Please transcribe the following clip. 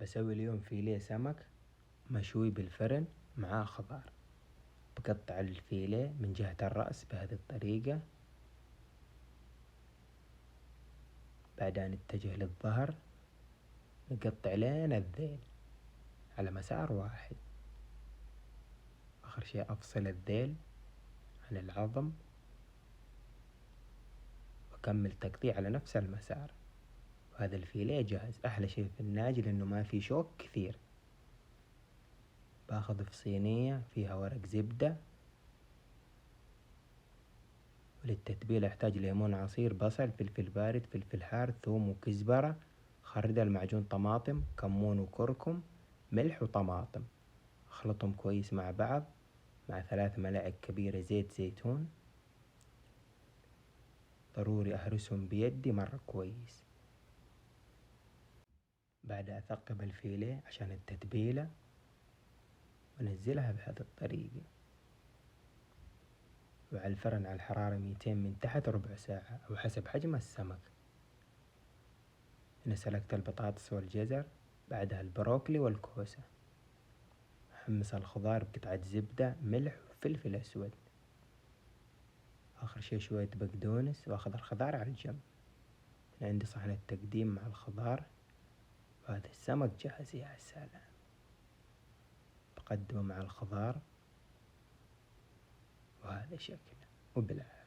بسوي اليوم فيليه سمك مشوي بالفرن معاه خضار. بقطع الفيليه من جهة الرأس بهذه الطريقة، بعدها نتجه للظهر نقطع لين الذيل على مسار واحد. آخر شي أفصل الذيل عن العظم وأكمل تقطيع على نفس المسار، وهذا الفيليه جاهز. أحلى شي في الناجي لأنه ما فيه شوك كثير. باخذ في صينية فيها ورق زبدة، وللتتبيلة أحتاج ليمون عصير، بصل، فلفل بارد، فلفل حار، ثوم وكزبرة، خردل، معجون طماطم، كمون وكركم، ملح وطماطم. أخلطهم كويس مع بعض مع 3 ملاعق كبيرة زيت زيتون. ضروري أهرسهم بيدي مرة كويس. بعدها أثقب الفيليه عشان التتبيلة ونزلها بهذه الطريقة، وعلى الفرن على الحرارة 200 من تحت ربع ساعة أو حسب حجم السمك. هنا سلقت البطاطس والجزر، بعدها البروكلي والكوسة. أحمص الخضار بقطعة زبدة، ملح وفلفل أسود. آخر شي شوية بقدونس، وأخذ الخضار على الجنب. هنا عندي صحن التقديم مع الخضار، وهذا السمك جاهز. يا سلام! بقدمه مع الخضار وهذا شكله وبالعافية.